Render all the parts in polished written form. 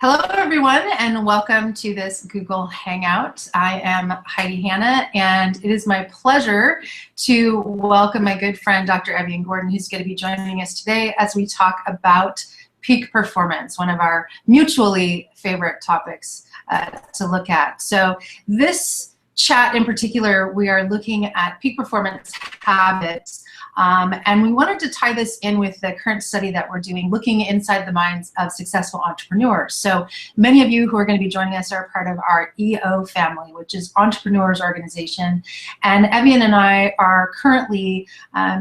Hello, everyone, and welcome to this Google Hangout. I am Heidi Hanna, and it is my pleasure to welcome my good friend, Dr. Evian Gordon, who's going to be joining us today as we talk about peak performance, one of our mutually favorite topics to look at. So this chat in particular, we are looking at peak performance habits. And we wanted to tie this in with the current study that we're doing, looking inside the minds of successful entrepreneurs. So many of you who are going to be joining us are part of our EO family, which is Entrepreneurs Organization. And Evian and I are currently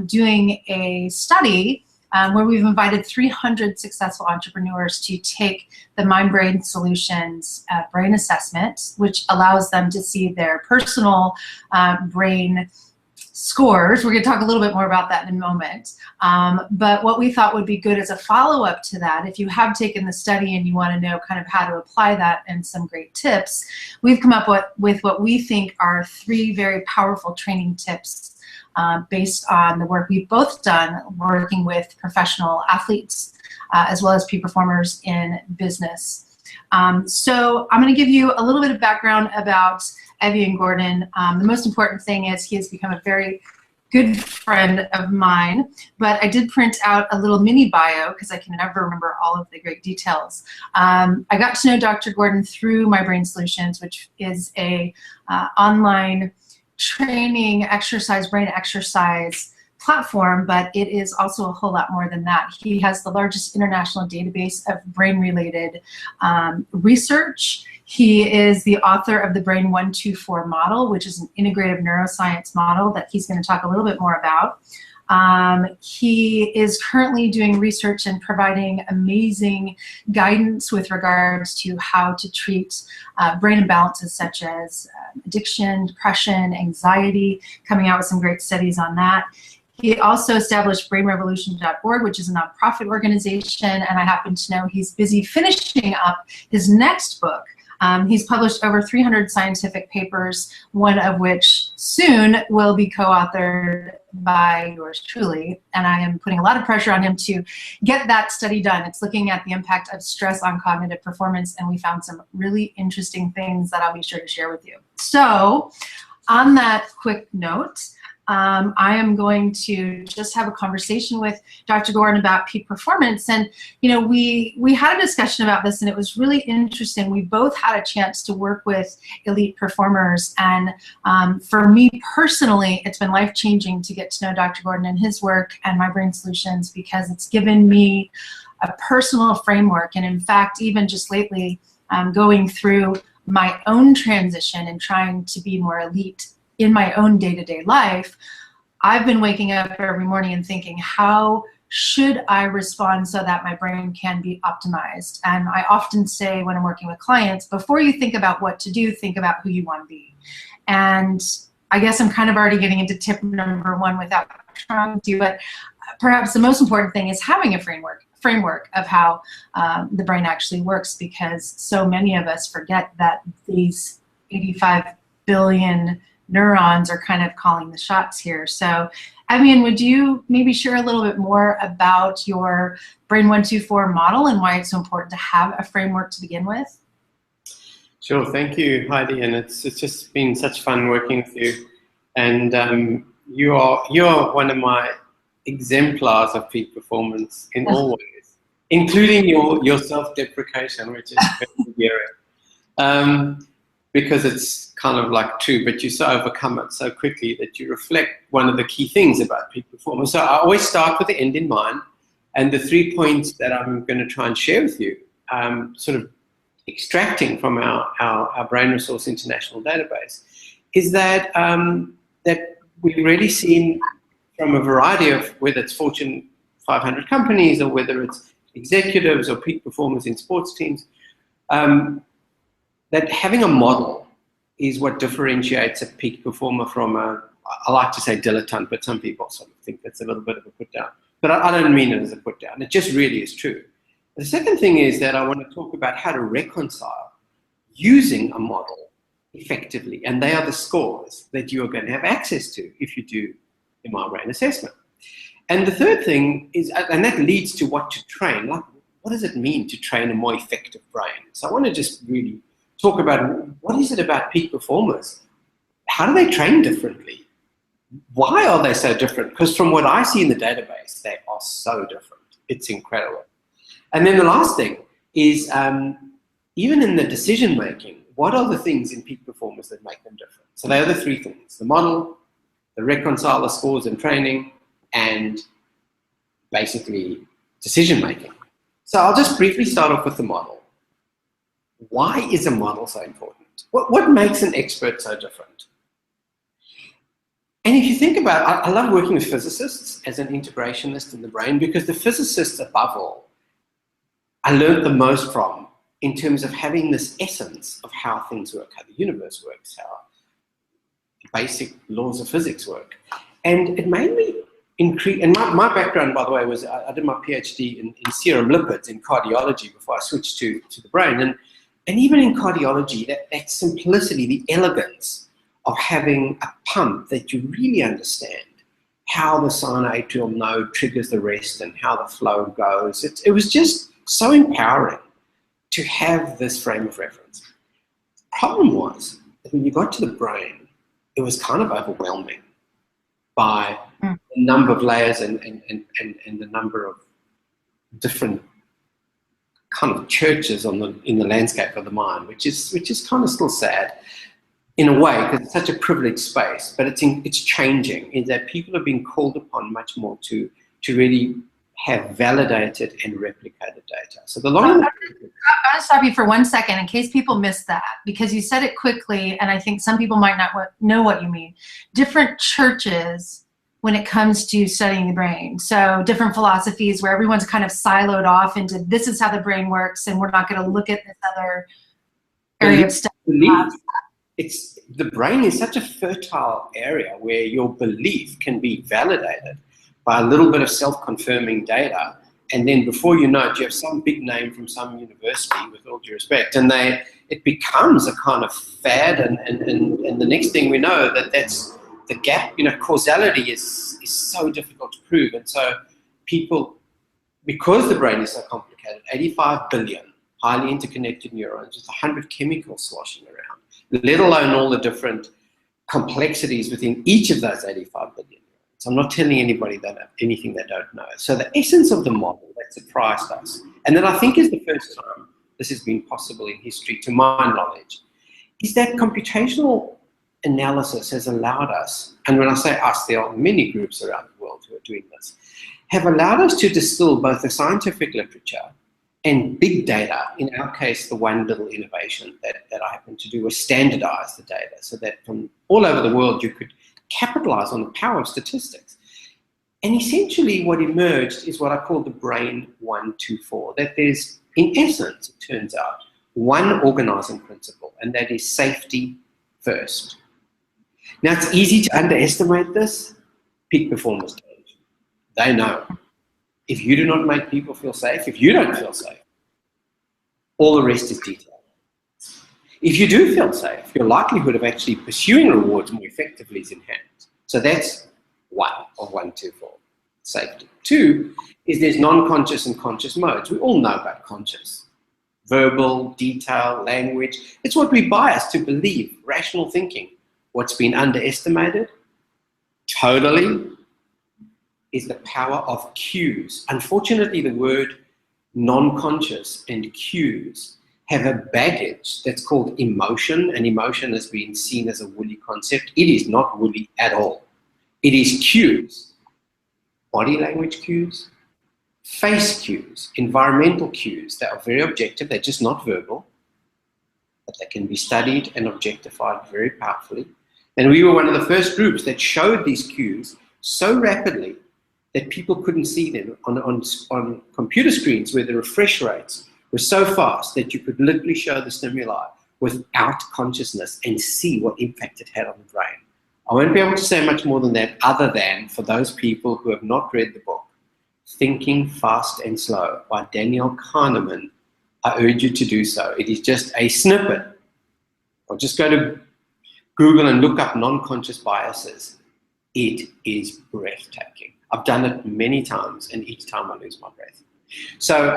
doing a study where we've invited 300 successful entrepreneurs to take the Mind-Brain Solutions brain assessment, which allows them to see their personal brain scores. We're going to talk a little bit more about that in a moment. But what we thought would be good as a follow-up to that, if you have taken the study and you want to know kind of how to apply that and some great tips, we've come up with what we think are 3 very powerful training tips based on the work we've both done working with professional athletes as well as peak performers in business. So I'm going to give you a little bit of background about Evian Gordon. The most important thing is he has become a very good friend of mine, but I did print out a little mini bio because I can never remember all of the great details. I got to know Dr. Gordon through Mind-Brain Solutions, which is a online training brain exercise platform, but it is also a whole lot more than that. He has the largest international database of brain-related research. He is the author of the Brain 1-2-4 model, which is an integrative neuroscience model that he's going to talk a little bit more about. He is currently doing research and providing amazing guidance with regards to how to treat brain imbalances such as addiction, depression, anxiety, coming out with some great studies on that. He also established brainrevolution.org, which is a nonprofit organization, and I happen to know he's busy finishing up his next book. He's published over 300 scientific papers, one of which soon will be co-authored by yours truly, and I am putting a lot of pressure on him to get that study done. It's looking at the impact of stress on cognitive performance, and we found some really interesting things that I'll be sure to share with you. So, on that quick note, I am going to just have a conversation with Dr. Gordon about peak performance. And, you know, we had a discussion about this, and it was really interesting. We both had a chance to work with elite performers. And for me personally, it's been life-changing to get to know Dr. Gordon and his work and Mind-Brain Solutions because it's given me a personal framework. And in fact, even just lately, going through my own transition and trying to be more elite in my own day-to-day life, I've been waking up every morning and thinking, how should I respond so that my brain can be optimized? And I often say when I'm working with clients, before you think about what to do, think about who you want to be. And I guess I'm kind of already getting into tip number 1 without trying to, but perhaps the most important thing is having a framework of how the brain actually works, because so many of us forget that these 85 billion neurons are kind of calling the shots here. So, Evian, would you maybe share a little bit more about your Brain 1-2-4 model and why it's so important to have a framework to begin with? Sure, thank you, Heidi, and it's just been such fun working with you. And you are one of my exemplars of peak performance in all ways, including your self-deprecation, which is very scary. Because it's kind of like true, but you so overcome it so quickly that you reflect one of the key things about peak performance. So I always start with the end in mind, and the 3 points that I'm going to try and share with you, sort of extracting from our Brain Resource International database, is that that we've already seen from a variety of, whether it's Fortune 500 companies or whether it's executives or peak performers in sports teams, that having a model is what differentiates a peak performer from I like to say dilettante, but some people sort of think that's a little bit of a put down. But I don't mean it as a put down. It just really is true. The second thing is that I want to talk about how to reconcile using a model effectively. And they are the scores that you are going to have access to if you do the Mind-Brain assessment. And the third thing is, and that leads to what to train, like what does it mean to train a more effective brain? So I want to just really talk about what is it about peak performers? How do they train differently? Why are they so different? Because from what I see in the database, they are so different. It's incredible. And then the last thing is, even in the decision making, what are the things in peak performers that make them different? So they are the three things: the model, the reconcile the scores and training, and basically decision making. So I'll just briefly start off with the model. Why is a model so important? What makes an expert so different? And if you think about it, I love working with physicists as an integrationist in the brain, because the physicists, above all, I learned the most from in terms of having this essence of how things work, how the universe works, how basic laws of physics work. And it made me increase, and my background, by the way, was I did my PhD in serum lipids in cardiology before I switched to the brain. And even in cardiology, that simplicity, the elegance of having a pump that you really understand how the sinoatrial node triggers the rest and how the flow goes. It was just so empowering to have this frame of reference. Problem was that when you got to the brain, it was kind of overwhelming by the number of layers and the number of different kind of churches in the landscape of the mind, which is kind of still sad in a way, because it's such a privileged space. But it's changing, in that people are being called upon much more to really have validated and replicated data. So the longer... I want to stop you for 1 second in case people missed that, because you said it quickly, and I think some people might not know what you mean. Different churches when it comes to studying the brain. So different philosophies where everyone's kind of siloed off into this is how the brain works, and we're not going to look at this other area of study. The brain is such a fertile area where your belief can be validated by a little bit of self-confirming data, and then before you know it, you have some big name from some university, with all due respect, and it becomes a kind of fad, and the next thing we know, that's the gap. Causality is so difficult to prove, and so people, because the brain is so complicated, 85 billion highly interconnected neurons with 100 chemicals sloshing around, let alone all the different complexities within each of those 85 billion. So I'm not telling anybody anything they don't know. So the essence of the model that surprised us, and that I think is the first time this has been possible in history, to my knowledge, is that computational analysis has allowed us, and when I say us, there are many groups around the world who are doing this, have allowed us to distill both the scientific literature and big data. In our case, the one little innovation that I happened to do was standardize the data so that from all over the world you could capitalize on the power of statistics. And essentially what emerged is what I call the brain 1-2-4, that there's, in essence, it turns out, one organizing principle, and that is safety first. Now, it's easy to underestimate this. Peak performers don't. They know. If you do not make people feel safe, if you don't feel safe, all the rest is detail. If you do feel safe, your likelihood of actually pursuing rewards more effectively is enhanced. So that's one of 1-2-4, safety. Two is there's non-conscious and conscious modes. We all know about conscious. Verbal, detail, language. It's what we bias to believe, rational thinking. What's been underestimated, totally, is the power of cues. Unfortunately, the word non-conscious and cues have a baggage that's called emotion, and emotion has been seen as a woolly concept. It is not woolly at all. It is cues, body language cues, face cues, environmental cues that are very objective. They're just not verbal, but they can be studied and objectified very powerfully. And we were one of the first groups that showed these cues so rapidly that people couldn't see them on computer screens, where the refresh rates were so fast that you could literally show the stimuli without consciousness and see what impact it had on the brain. I won't be able to say much more than that, other than for those people who have not read the book, Thinking Fast and Slow by Daniel Kahneman, I urge you to do so. It is just a snippet. Or just go to Google and look up non-conscious biases. It is breathtaking. I've done it many times, and each time I lose my breath. So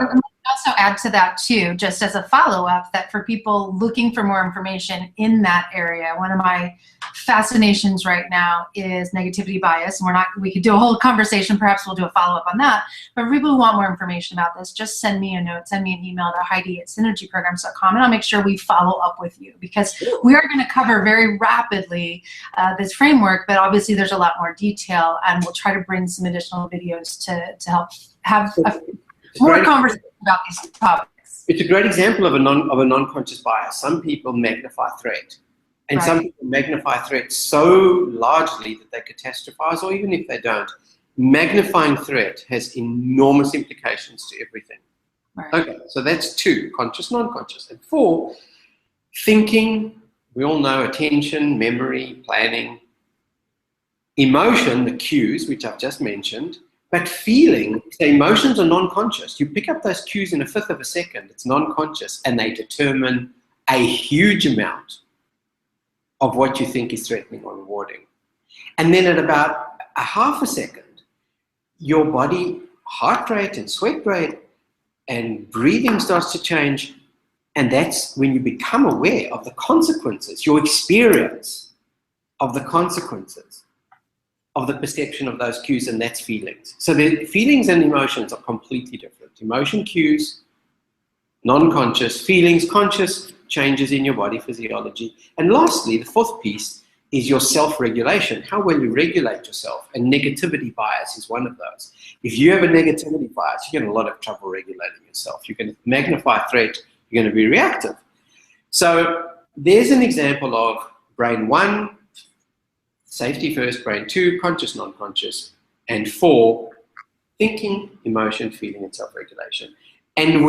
also add to that too, just as a follow-up, that for people looking for more information in that area, one of my fascinations right now is negativity bias. And we could do a whole conversation, perhaps we'll do a follow-up on that. But for people who want more information about this, just send me a note, send me an email to Heidi@synergyprograms.com, and I'll make sure we follow up with you, because we are going to cover very rapidly this framework, but obviously there's a lot more detail, and we'll try to bring some additional videos to help have more conversation about these topics. It's a great example of a non-conscious bias. Some people magnify threat, and some people magnify threat so largely that they catastrophize, or even if they don't, magnifying threat has enormous implications to everything. Right. Okay, so that's 2, conscious, non-conscious. And 4, thinking. We all know attention, memory, planning, emotion, the cues, which I've just mentioned. But feeling, the emotions are non-conscious. You pick up those cues in a fifth of a second. It's non-conscious, and they determine a huge amount of what you think is threatening or rewarding. And then at about a half a second, your body heart rate and sweat rate and breathing starts to change, and that's when you become aware of the consequences, your experience of the consequences of the perception of those cues, and that's feelings. So the feelings and emotions are completely different. Emotion cues, non-conscious, feelings, conscious, changes in your body physiology. And lastly, the 4th piece is your self-regulation, how well you regulate yourself, and negativity bias is one of those. If you have a negativity bias, you get a lot of trouble regulating yourself. You can magnify threat, you're going to be reactive. So there's an example of brain 1, safety first, brain 2, conscious, non-conscious, and 4, thinking, emotion, feeling, and self-regulation. And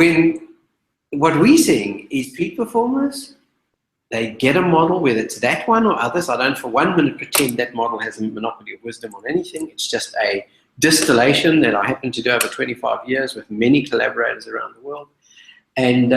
what we're seeing is peak performers, they get a model, whether it's that one or others. I don't for 1 minute pretend that model has a monopoly of wisdom on anything. It's just a distillation that I happen to do over 25 years with many collaborators around the world. And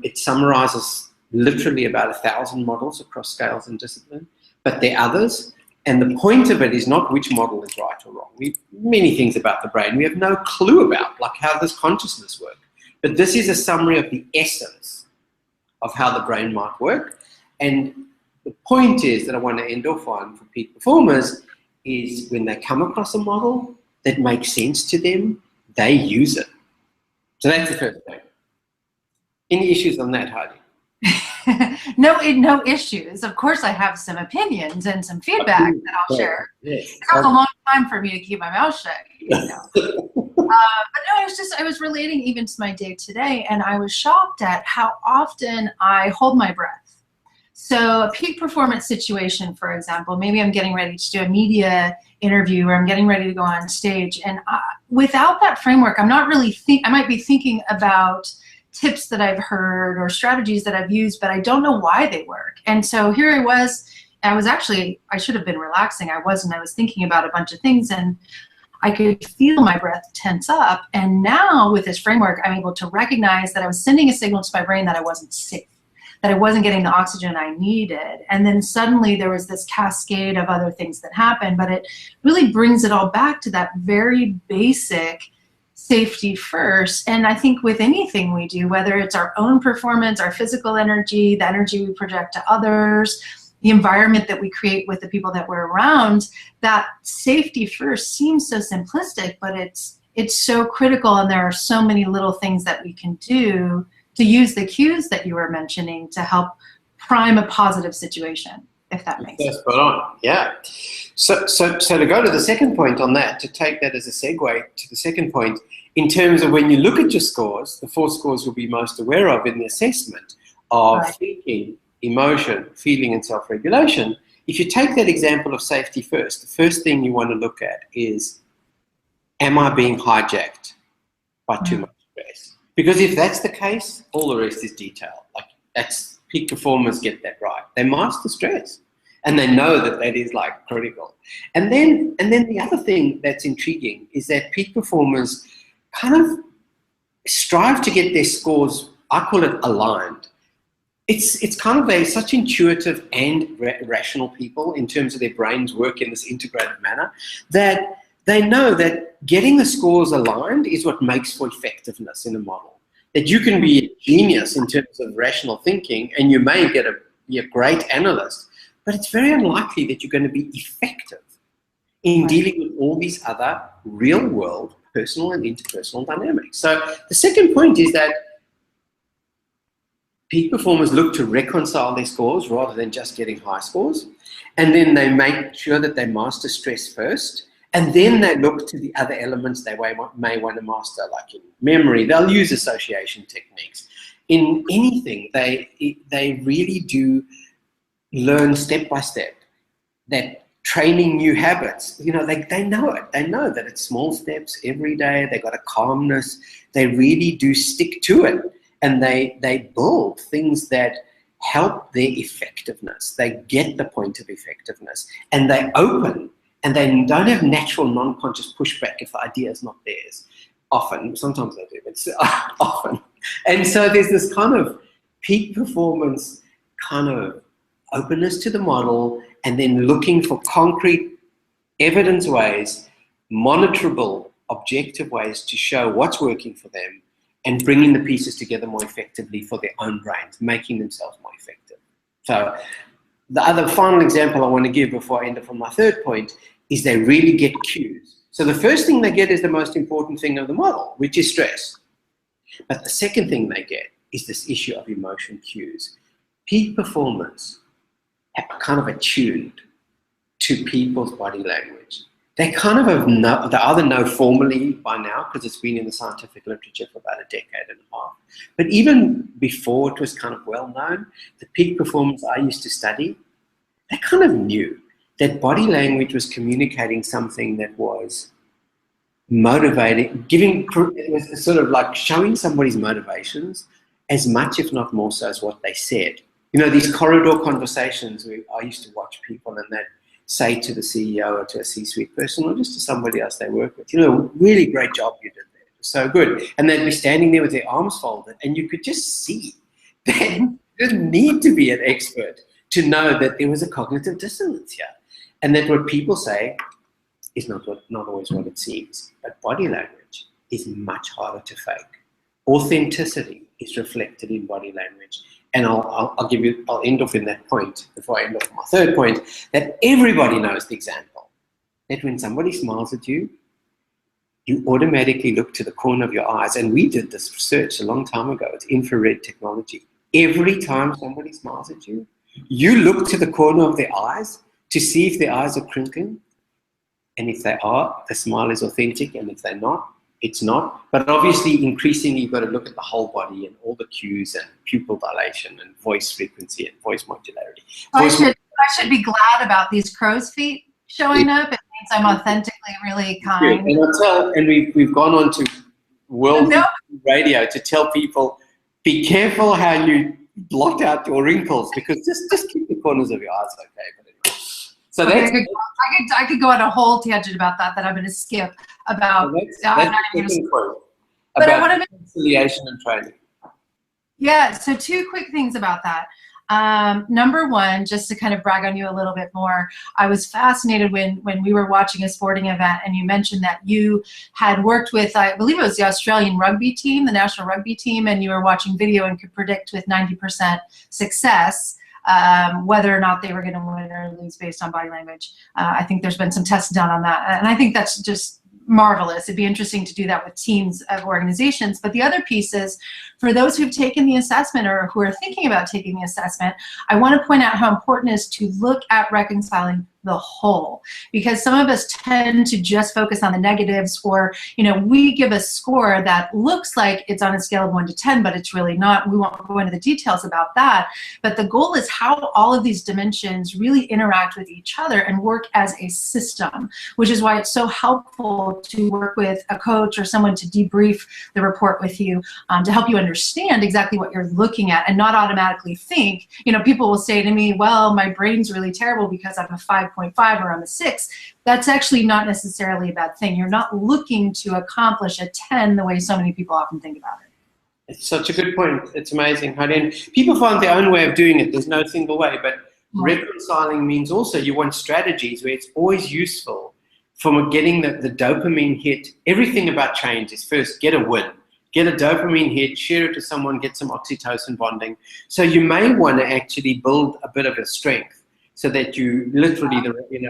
it summarizes literally about 1,000 models across scales and discipline. But there are others. And the point of it is not which model is right or wrong. Many things about the brain we have no clue about, like how does consciousness work. But this is a summary of the essence of how the brain might work. And the point is that I want to end off on for peak performers is when they come across a model that makes sense to them, they use it. So that's the first thing. Any issues on that, Heidi? No issues. Of course, I have some opinions and some feedback that I'll share. Yes. It took a long time for me to keep my mouth shut. But no, I was relating even to my day today, and I was shocked at how often I hold my breath. So a peak performance situation, for example, maybe I'm getting ready to do a media interview or I'm getting ready to go on stage, and without that framework, I'm not really I might be thinking about tips that I've heard or strategies that I've used, but I don't know why they work. And so here I was actually, I should have been relaxing. I wasn't. I was thinking about a bunch of things, and I could feel my breath tense up. And now with this framework, I'm able to recognize that I was sending a signal to my brain that I wasn't safe, that I wasn't getting the oxygen I needed. And then suddenly there was this cascade of other things that happened, but it really brings it all back to that very basic safety first. And I think with anything we do, whether it's our own performance, our physical energy, the energy we project to others, the environment that we create with the people that we're around, that safety first seems so simplistic, but it's so critical, and there are so many little things that we can do to use the cues that you were mentioning to help prime a positive situation, if that makes sense. Spot on. Yeah. So to go to the second point on that, to take that as a segue to the second point, in terms of when you look at your scores, the 4 scores you'll be most aware of in the assessment of thinking, emotion, feeling, and self-regulation. If you take that example of safety first, the first thing you want to look at is, am I being hijacked by too much stress? Because if that's the case, all the rest is detail. Like, that's peak performers get that right. They master stress, and they know that that is like critical. And then the other thing that's intriguing is that peak performers kind of strive to get their scores, I call it aligned. It's kind of such intuitive and rational people in terms of their brains work in this integrated manner, that they know that getting the scores aligned is what makes for effectiveness in a model. that you can be a genius in terms of rational thinking, and you may be a great analyst, but it's very unlikely that you're going to be effective in dealing with all these other real-world personal and interpersonal dynamics. So the second point is that peak performers look to reconcile their scores rather than just getting high scores. And then they make sure that they master stress first. And then they look to the other elements they may want to master, like in memory. They'll use association techniques. In anything, they really do learn step by step that training new habits, they know it. They know that it's small steps every day. They got a calmness. They really do stick to it. And they build things that help their effectiveness. They get the point of effectiveness. And they open, and they don't have natural non-conscious pushback if the idea is not theirs. Often, sometimes they do, but often. And so there's this kind of peak performance kind of openness to the model, and then looking for concrete evidence ways, monitorable, objective ways to show what's working for them, and bringing the pieces together more effectively for their own brains, making themselves more effective. So the other final example I want to give before I end up on my third point is they really get cues. So the first thing they get is the most important thing of the model, which is stress. But the second thing they get is this issue of emotion cues. Peak performers are kind of attuned to people's body language. They kind of they either know formally by now, because it's been in the scientific literature for about a decade and a half. But even before it was kind of well known, the peak performers I used to study, they kind of knew that body language was communicating something that was motivating, it was sort of like showing somebody's motivations as much, if not more so, as what they said. These corridor conversations where I used to watch people and they'd say to the CEO or to a C-suite person or just to somebody else they work with, really great job you did there. It was so good. And they'd be standing there with their arms folded, and you could just see that you didn't need to be an expert to know that there was a cognitive dissonance here. And that what people say is not always what it seems. But body language is much harder to fake. Authenticity is reflected in body language. And I'll end off in that point before I end off on my third point, that everybody knows the example. That when somebody smiles at you, you automatically look to the corner of your eyes. And we did this research a long time ago. It's infrared technology. Every time somebody smiles at you, you look to the corner of their eyes to see if their eyes are crinkling. And if they are, the smile is authentic. And if they're not, it's not. But obviously, increasingly, you've got to look at the whole body and all the cues and pupil dilation and voice frequency and voice modularity. I should be glad about these crow's feet showing up. It means I'm authentically really kind. And we've gone on to world radio to tell people, be careful how you blot out your wrinkles, because just keep the corners of your eyes okay. But anyway. So I could go on a whole tangent about that I'm going to skip about. That's but I want to reconciliation and training. Yeah. So two quick things about that. Number one, just to kind of brag on you a little bit more, I was fascinated when we were watching a sporting event and you mentioned that you had worked with, I believe it was the Australian rugby team, the national rugby team, and you were watching video and could predict with 90% success whether or not they were going to win or lose based on body language. I think there's been some tests done on that, and I think that's just marvelous. It'd be interesting to do that with teams of organizations. But the other piece is, for those who've taken the assessment or who are thinking about taking the assessment, I want to point out how important it is to look at reconciling the whole, because some of us tend to just focus on the negatives, or we give a score that looks like it's on a scale of 1 to 10, but it's really not. We won't go into the details about that, but the goal is how all of these dimensions really interact with each other and work as a system, which is why it's so helpful to work with a coach or someone to debrief the report with you, to help you understand exactly what you're looking at and not automatically think. People will say to me, well, my brain's really terrible because I'm a 5.5 or I'm a 6. That's actually not necessarily a bad thing. You're not looking to accomplish a 10 the way so many people often think about it. It's such a good point. It's amazing. And people find their own way of doing it. There's no single way, but reconciling means also you want strategies where it's always useful from getting the dopamine hit. Everything about change is first get a win. get a dopamine hit, share it with someone, get some oxytocin bonding. So you may want to actually build a bit of a strength so that you literally,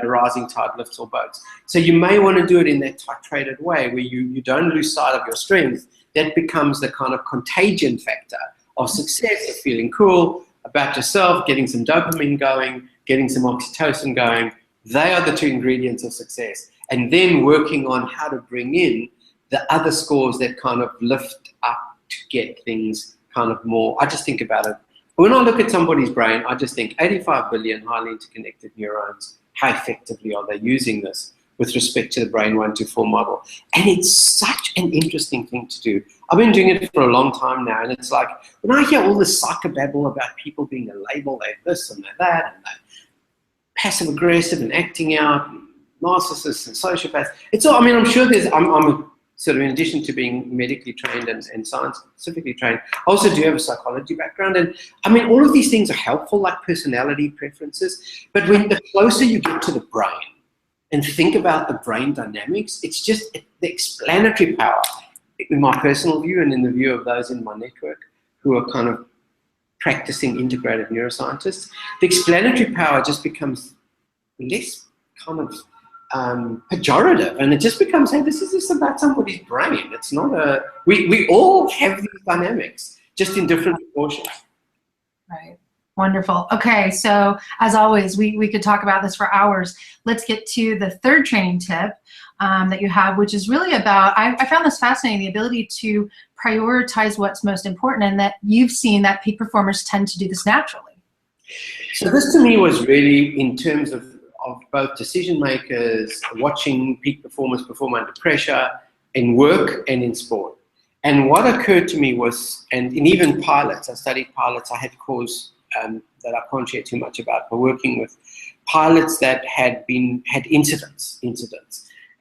rising tide lifts all boats. So you may want to do it in that titrated way where you don't lose sight of your strength. That becomes the kind of contagion factor of success, of feeling cool about yourself, getting some dopamine going, getting some oxytocin going. They are the two ingredients of success. And then working on how to bring in the other scores that kind of lift up to get things kind of more. I just think about it. When I look at somebody's brain, I just think 85 billion highly interconnected neurons, how effectively are they using this with respect to the brain 1-4 model? And it's such an interesting thing to do. I've been doing it for a long time now, and it's like, when I hear all this psychobabble about people being a label, they're this and they're that, and they're passive-aggressive and acting out, and narcissists and sociopaths, it's all, I mean, I'm sure there's, I'm sort of, in addition to being medically trained and scientifically trained, I also do have a psychology background. And I mean, all of these things are helpful, like personality preferences. But when the closer you get to the brain and think about the brain dynamics, it's just the explanatory power, in my personal view and in the view of those in my network who are kind of practicing integrated neuroscientists, the explanatory power just becomes less kind of pejorative, and it just becomes, hey, this is just about somebody's brain. It's not a, we all have these dynamics, just in different proportions. Right. Wonderful. Okay, so as always, we could talk about this for hours. Let's get to the third training tip that you have, which is really about, I found this fascinating, the ability to prioritize what's most important, and that you've seen that peak performers tend to do this naturally. So this to me was really, in terms of both decision makers, watching peak performers perform under pressure in work and in sport. And what occurred to me was, and in even pilots, I studied pilots, I had a course that I can't share too much about, but working with pilots that had incidents,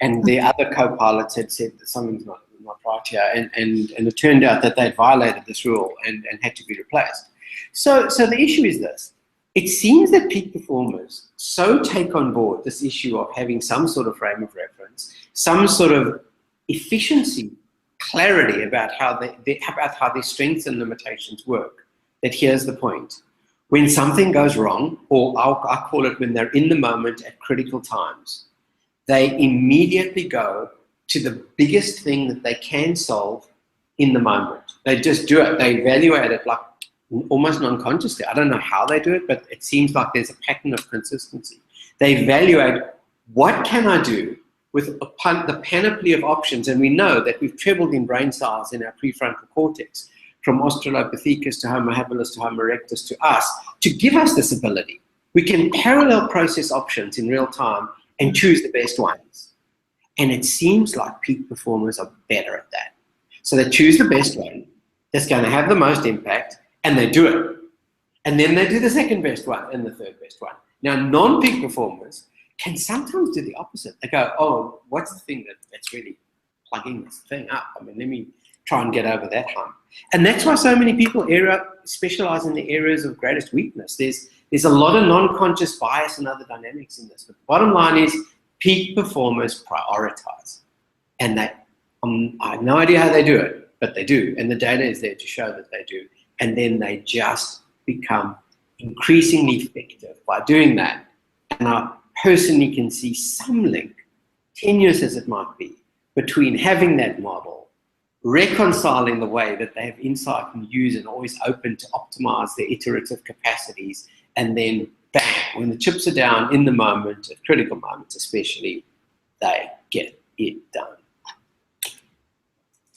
and the other co-pilots had said that something's not right here, and it turned out that they'd violated this rule and had to be replaced. So the issue is this. It seems that peak performers so take on board this issue of having some sort of frame of reference, some sort of efficiency, clarity about how their strengths and limitations work, that here's the point. When something goes wrong, or I call it when they're in the moment at critical times, they immediately go to the biggest thing that they can solve in the moment. They just do it. They evaluate it like almost non-consciously. I don't know how they do it, but it seems like there's a pattern of consistency. They evaluate, what can I do with the panoply of options? And we know that we've trebled in brain size in our prefrontal cortex, from Australopithecus to Homo habilis to Homo erectus to us, to give us this ability. We can parallel process options in real time and choose the best ones. And it seems like peak performers are better at that. So they choose the best one that's going to have the most impact, and they do it. And then they do the second best one and the third best one. Now, non-peak performers can sometimes do the opposite. They go, oh, what's the thing that's really plugging this thing up? I mean, let me try and get over that hump. And that's why so many people specialize in the areas of greatest weakness. There's a lot of non-conscious bias and other dynamics in this. But the bottom line is, peak performers prioritize. And I have no idea how they do it, but they do. And the data is there to show that they do. And then they just become increasingly effective by doing that. And I personally can see some link, tenuous as it might be, between having that model, reconciling the way that they have insight and use and always open to optimize their iterative capacities, and then bang, when the chips are down in the moment, at critical moments especially, they get it done.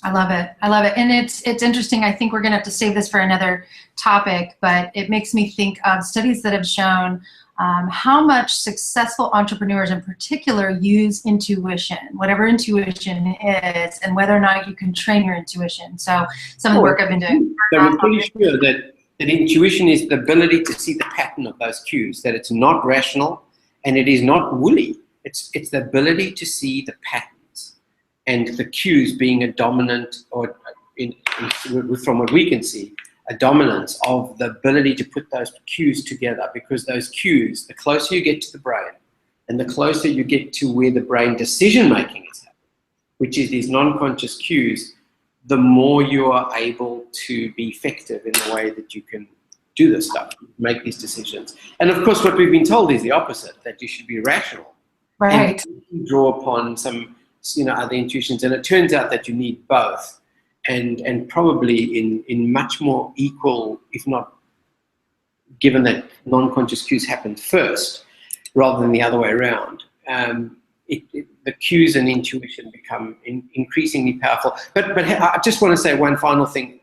I love it. I love it. And it's interesting. I think we're going to have to save this for another topic, but it makes me think of studies that have shown how much successful entrepreneurs in particular use intuition, whatever intuition is, and whether or not you can train your intuition. So some of the work I've been doing. So we're pretty sure that intuition is the ability to see the pattern of those cues, that it's not rational and it is not woolly. It's the ability to see the patterns, and the cues being a dominant, or from what we can see, a dominance of the ability to put those cues together, because those cues, the closer you get to the brain and the closer you get to where the brain decision making is happening, which is these non-conscious cues, the more you are able to be effective in the way that you can do this stuff, make these decisions. And of course, what we've been told is the opposite, that you should be rational. Right. And draw upon some, other intuitions. And it turns out that you need both, and probably in much more equal, if not, given that non-conscious cues happen first rather than the other way around. The cues and intuition become increasingly powerful. But I just want to say one final thing.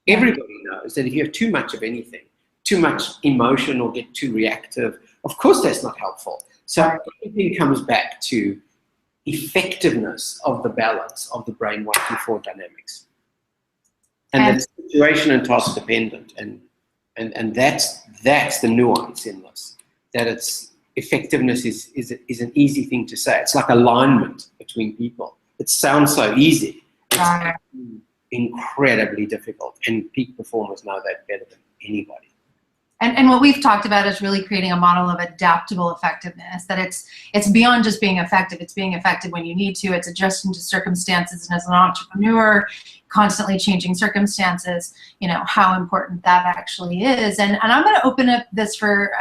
Everybody knows that if you have too much of anything, too much emotion or get too reactive, of course that's not helpful. So everything comes back to effectiveness of the balance of the brain 1-4 dynamics. And it's situation and task dependent. And that's the nuance in this, that it's effectiveness is an easy thing to say. It's like alignment between people. It sounds so easy. It's incredibly difficult, and peak performers know that better than anybody. And what we've talked about is really creating a model of adaptable effectiveness, that it's beyond just being effective. It's being effective when you need to. It's adjusting to circumstances. And as an entrepreneur, constantly changing circumstances, how important that actually is. And I'm going to open up this for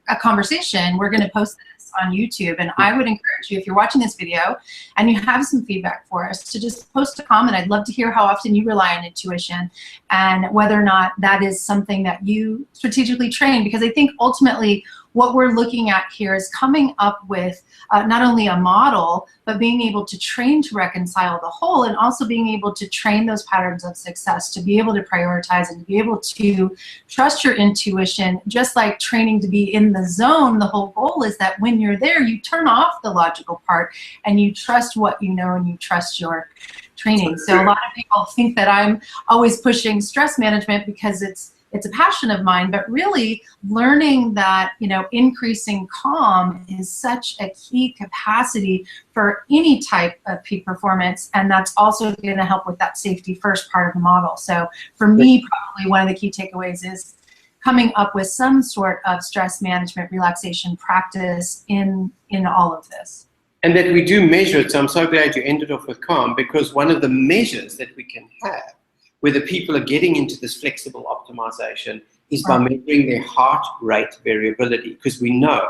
a conversation. We're going to post this on YouTube, and I would encourage you, if you're watching this video and you have some feedback for us, to just post a comment. I'd love to hear how often you rely on intuition and whether or not that is something that you strategically train, because I think ultimately what we're looking at here is coming up with not only a model, but being able to train to reconcile the whole, and also being able to train those patterns of success, to be able to prioritize and to be able to trust your intuition. Just like training to be in the zone, the whole goal is that when you're there, you turn off the logical part and you trust what you know and you trust your training. So a lot of people think that I'm always pushing stress management because it's a passion of mine, but really learning that, increasing calm is such a key capacity for any type of peak performance. And that's also going to help with that safety first part of the model. So for me, probably one of the key takeaways is coming up with some sort of stress management relaxation practice in all of this. And that we do measure it. So I'm so glad you ended off with calm, because one of the measures that we can have whether people are getting into this flexible optimization is by measuring their heart rate variability, because we know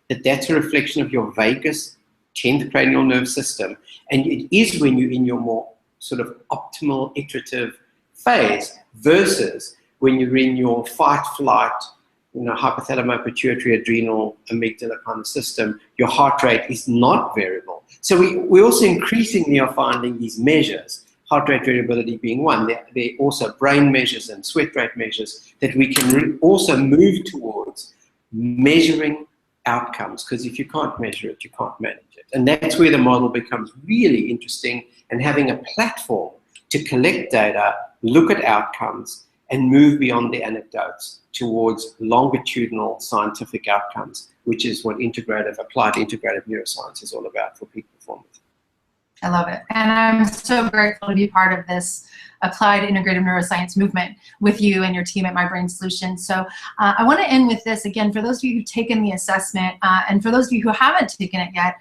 that that's a reflection of your vagus 10th cranial nerve system, and it is when you're in your more sort of optimal iterative phase versus when you're in your fight, flight, hypothalamo pituitary adrenal amygdala kind of system. Your heart rate is not variable. So we also increasingly are finding these measures, heart rate variability being one. There are also brain measures and sweat rate measures that we can also move towards measuring outcomes, because if you can't measure it, you can't manage it. And that's where the model becomes really interesting, and having a platform to collect data, look at outcomes, and move beyond the anecdotes towards longitudinal scientific outcomes, which is what applied integrative neuroscience is all about for peak performance. I love it. And I'm so grateful to be part of this applied integrative neuroscience movement with you and your team at My Brain Solutions. So I want to end with this again, for those of you who've taken the assessment, and for those of you who haven't taken it yet,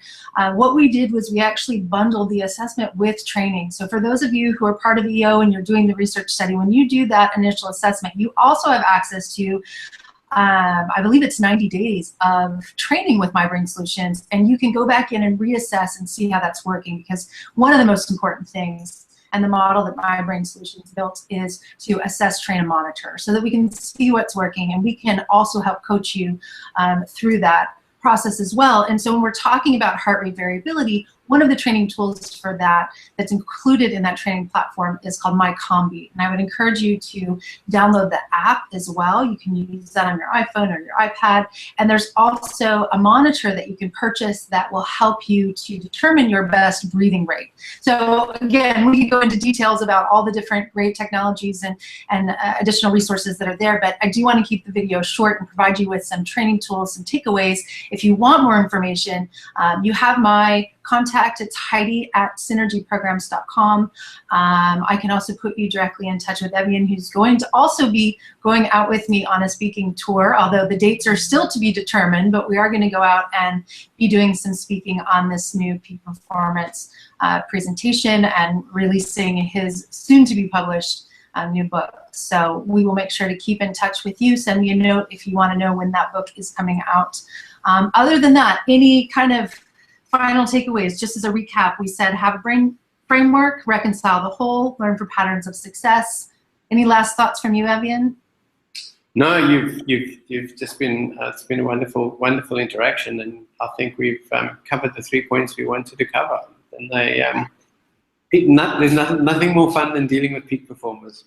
what we did was we actually bundled the assessment with training. So for those of you who are part of EO and you're doing the research study, when you do that initial assessment, you also have access to I believe it's 90 days of training with My Brain Solutions, and you can go back in and reassess and see how that's working, because one of the most important things, and the model that My Brain Solutions built, is to assess, train, and monitor so that we can see what's working, and we can also help coach you through that process as well. And so when we're talking about heart rate variability, one of the training tools for that that's included in that training platform is called My Combi. And I would encourage you to download the app as well. You can use that on your iPhone or your iPad. And there's also a monitor that you can purchase that will help you to determine your best breathing rate. So again, we can go into details about all the different great technologies and additional resources that are there, but I do want to keep the video short and provide you with some training tools, some takeaways. If you want more information, you have my contact, it's Heidi@synergyprograms.com. I can also put you directly in touch with Evian, who's going to also be going out with me on a speaking tour, although the dates are still to be determined, but we are going to go out and be doing some speaking on this new peak performance presentation and releasing his soon-to-be published new book. So we will make sure to keep in touch with you. Send me a note if you want to know when that book is coming out. Other than that, any kind of final takeaways? Just as a recap, we said have a brain framework, reconcile the whole, learn for patterns of success. Any last thoughts from you, Evian? No, you've just been it's been a wonderful interaction, and I think we've covered the 3 points we wanted to cover. And there's nothing more fun than dealing with peak performers.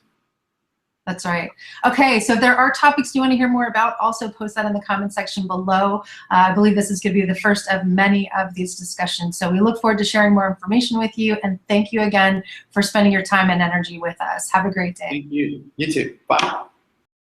That's right. Okay, so if there are topics you want to hear more about, also post that in the comment section below. I believe this is going to be the first of many of these discussions. So we look forward to sharing more information with you, and thank you again for spending your time and energy with us. Have a great day. Thank you. You too. Bye.